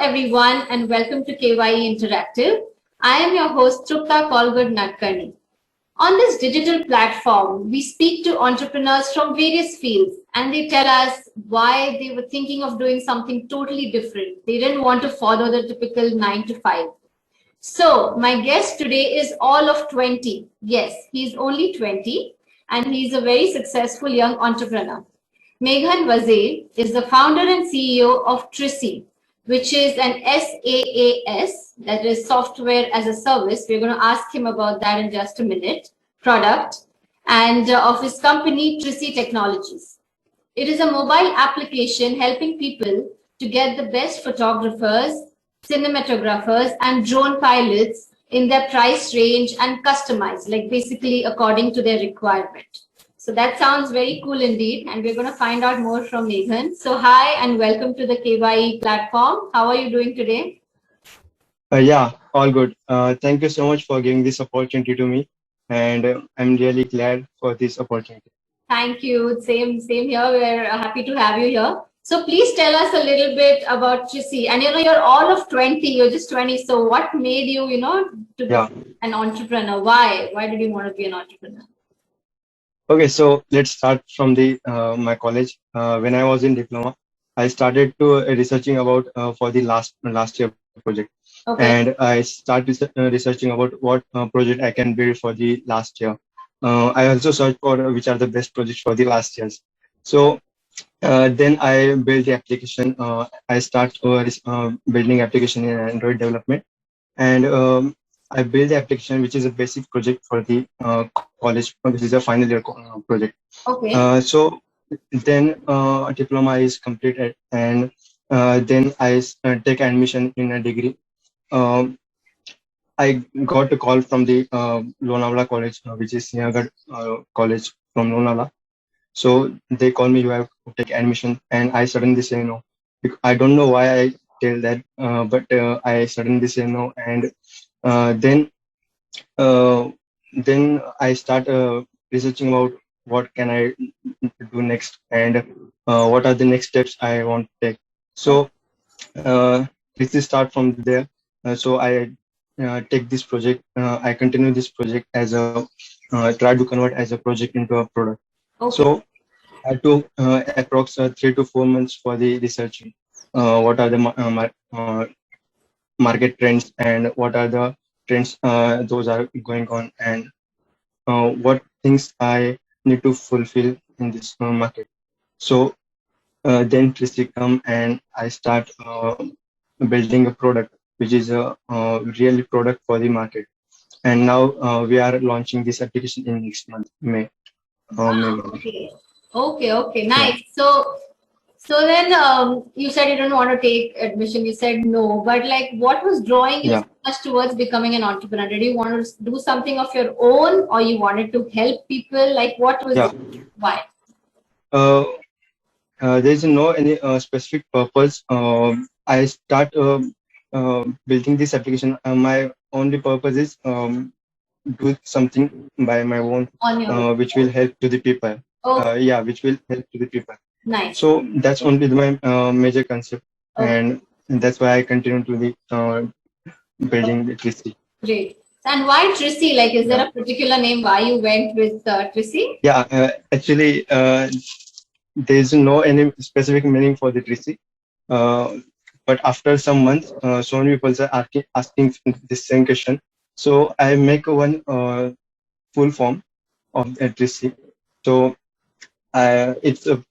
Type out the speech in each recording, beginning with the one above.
everyone, and welcome to KYE Interactive. I am your host, Trupta Kolgud Nadkarni. On this digital platform, we speak to entrepreneurs from various fields, and they tell us why they were thinking of doing something totally different. They didn't want to follow the typical 9 to 5. So, my guest today is all of 20. Yes, he's only 20, and he's a very successful young entrepreneur. Meghan Vazir is the founder and CEO of Tricey, which is an SaaS, that is software as a service. We're going to ask him about that in just a minute, product, and of his company, Tricey Technologies. It is a mobile application helping people to get the best photographers, cinematographers, and drone pilots in their price range and customized, like basically according to their requirement. So that sounds very cool indeed, and we're going to find out more from Meghan. So hi and welcome to the KYE platform. How are you doing today? Yeah, all good. Thank you so much for giving this opportunity to me, and I'm really glad for this opportunity. Thank you. Same here. We're happy to have you here. So please tell us a little bit about Tricey. And you're all of 20. You're just 20. So what made you, to be an entrepreneur? Why? Why did you want to be an entrepreneur? Okay, so let's start from the my college. When I was in diploma, I started to researching about for the last year project, and I started researching about what project I can build for the last year. I also searched for which are the best projects for the last years. So then I built the application. I start building application in Android development, and I built the application, which is a basic project for the college, which is a final year project. So then a diploma is completed, and then I take admission in a degree. I got a call from the Lonavala College, which is Sinhagad College from Lonavala. So they call me, you have to take admission, and I suddenly say no. I don't know why I tell that, but I suddenly say no, and then I start researching about what can I do next, and what are the next steps I want to take. So this is start from there. So I take this project. I continue this project as a try to convert as a project into a product. So I took approx 3 to 4 months for the researching. What are the market trends, and what are the trends those are going on, and what things I need to fulfill in this market. So then Tricey come, and I start building a product which is a really product for the market. And now we are launching this application in next month, May. Okay, nice. So then you said you don't want to take admission. You said no, but like, what was drawing you so much towards becoming an entrepreneur? Did you want to do something of your own, or you wanted to help people? Like, what was why? There is no any specific purpose. I start building this application. My only purpose is do something by my own, which will help to the people. Which will help to the people. Nice. So that's only my major concept, and that's why I continue to the building the Tricey. Great. And why Tricey? Like, is there a particular name why you went with Tricey? Yeah, actually, there is no any specific meaning for the Tricey. But after some months, so many people are asking this same question. So I make one full form of the Tricey. So it's a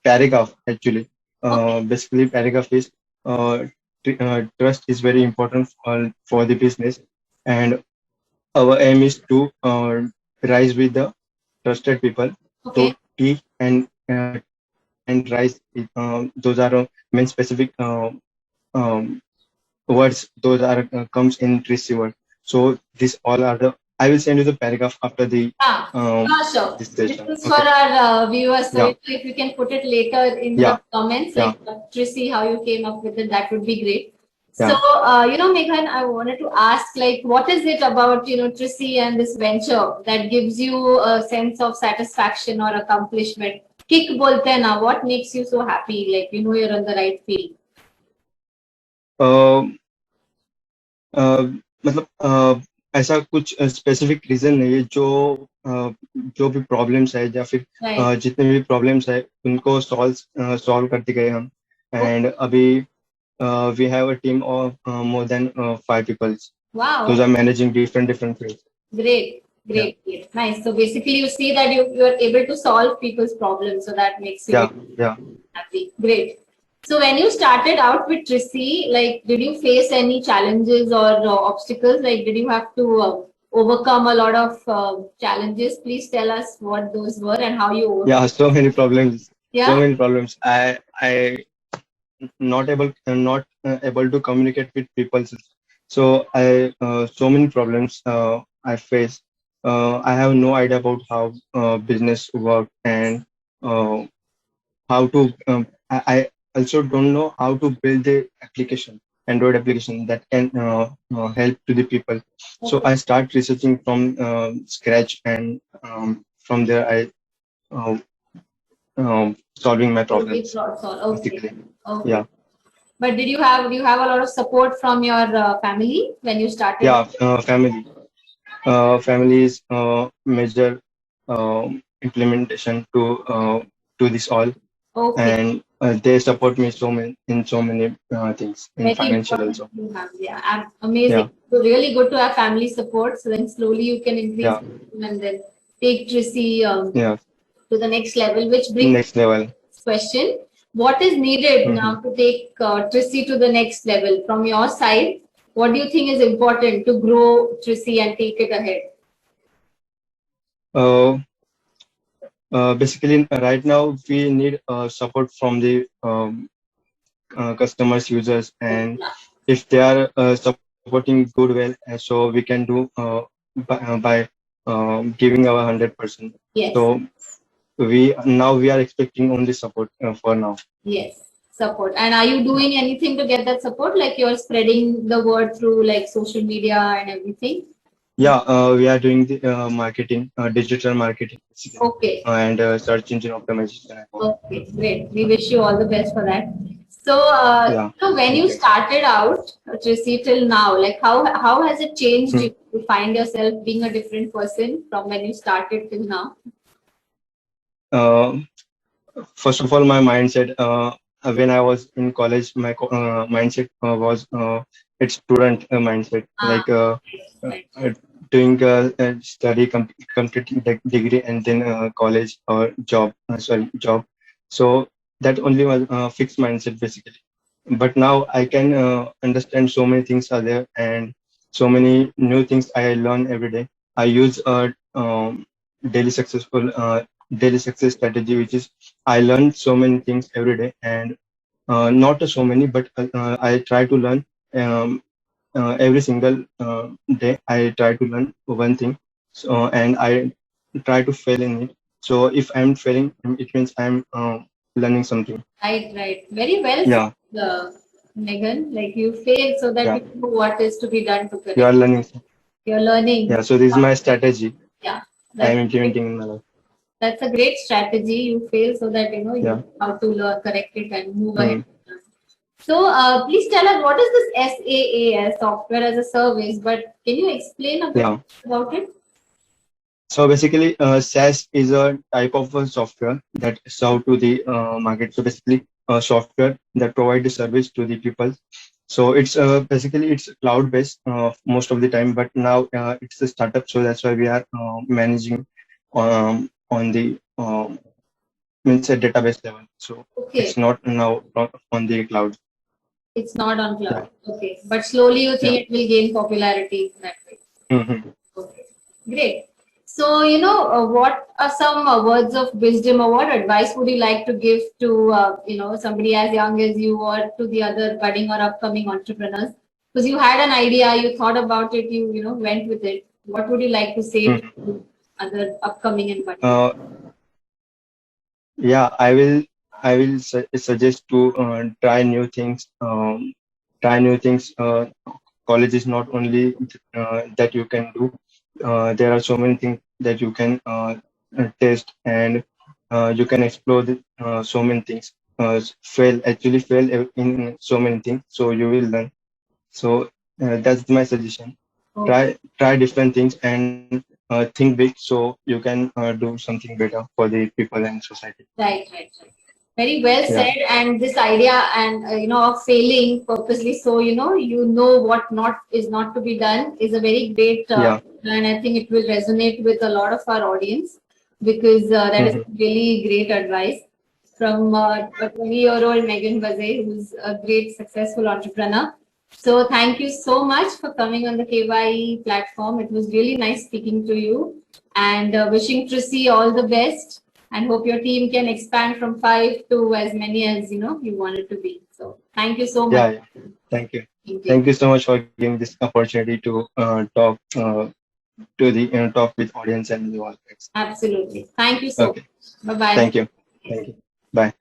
paragraph actually. Basically, paragraph is trust is very important for the business, and our aim is to rise with the trusted people. So T and rise, those are main specific words. Those are comes in Tricey word. So these all are the. I will send you the paragraph after the sure. This is for our viewers. So if you can put it later in the comments, like Tricey, how you came up with it, that would be great. So, Meghan, I wanted to ask, like, what is it about, Tricey and this venture that gives you a sense of satisfaction or accomplishment? Kick bolte na, what makes you so happy? Like, you're on the right field. मतलब ऐसा कुछ specific reason नहीं है जो जो भी problems है या फिर Right. जितने भी प्रॉब्लम्स है उनको सॉल्व करते गए हम. एंड अभी we have a team of more than 5 people. Those Wow. are managing different fields. Great. Yeah, Great. Great. Nice. So basically, you see that you are able to solve people's problems, so that makes you yeah, very yeah. happy. Great. So when you started out with Trissy, like, did you face any challenges or obstacles? Like, did you have to overcome a lot of challenges? Please tell us what those were and how you Yeah, overcame. so many problems. So Yeah. many problems. I not able to communicate with people. So I so many problems I face. I have no idea about how business work and uh, how to. I also don't know how to build the application, Android application that can help to the people. So Okay. I start researching from scratch, and from there I uh, solving my problems Okay. basically. Okay. Yeah. But do you have a lot of support from your family when you started? Yeah, family. Family is major implementation to this all, Okay. and they support me so many in so many things in Very financial important also. to have. Yeah, amazing. Yeah, So really good to have family support. So then slowly you can increase yeah, and then take Trissy yeah. to the next level, which brings Next level. this question. What is needed Hmm. now to take Trissy to the next level? From your side, what do you think is important to grow Trissy and take it ahead? Uh, Basically, right now we need support from the customers, users, and if they are supporting good well, so we can do by giving our 100%. Yes. So we are expecting only support for now. Yes, support. And are you doing anything to get that support? Like you're spreading the word through like social media and everything? Yeah, we are doing the marketing, digital marketing, basically, Okay. and search engine optimization. Okay, great. We wish you all the best for that. So, Yeah, when thank you you. started out, Tracy, till now, like how has it changed Hmm. you to find yourself being a different person from when you started till now? Uh, First of all, my mindset when I was in college, my mindset was it's student mindset, Ah, like right. doing study, completing the degree, and then college or job. Sorry, job. So that only was fixed mindset basically. But now I can understand so many things are there, and so many new things I learn every day. I use daily successful daily success strategy, which is I learn so many things every day, and not so many, but I try to learn every single day. I try to learn one thing, so and I try to fail in it. So if I'm failing, it means I'm learning something. Right, right. Very well Yeah, said, Megan. Like you failed so that yeah, you know what is to be done to you are correct. learning. You're learning. Yeah, so this is my strategy Yeah, I am that's great. implementing in my life. That's a great strategy. You fail so that you know you Yeah. know how to learn, correct it, and move ahead. Mm. So, please tell us what is this SaaS, software as a service? But can you explain a bit Yeah. about it? So basically, SaaS is a type of software that serve to the market. So basically, a software that provide the service to the people. So it's basically it's cloud based most of the time, but now it's a startup, so that's why we are managing on the means a database level. So Okay, it's not on the cloud. it's not on Yeah. cloud. Okay, but slowly you Yeah. think it will gain popularity that way. Hmm. Okay, great. So, what are some words of wisdom or what advice would you like to give to, somebody as young as you or to the other budding or upcoming entrepreneurs? Because you had an idea, you thought about it, you went with it. What would you like to say Hmm. to other upcoming and budding? Uh, Yeah, I will suggest to try new things. Try new things. College is not only that you can do. There are so many things that you can test, and you can explore so many things. fail in so many things. So you will learn. So that's my suggestion. Okay. Try different things and think big so you can do something better for the people and society. Right, right, right. Very well Yeah, said. And this idea and of failing purposely, so you know what not is not to be done, is a very great, yeah, and I think it will resonate with a lot of our audience, because that is hmm, really great advice from a 20-year-old Megan Baze, who's a great successful entrepreneur. So thank you so much for coming on the KYE platform. It was really nice speaking to you, and wishing Tracy all the best, and hope your team can expand from 5 to as many as you want it to be. So thank you so much. yeah, yeah. Thank you. Thank you. Thank you so much for giving this opportunity to talk with audience and you all. Absolutely. Thank you so Okay. much. Bye bye. Thank you. Thank you. Bye.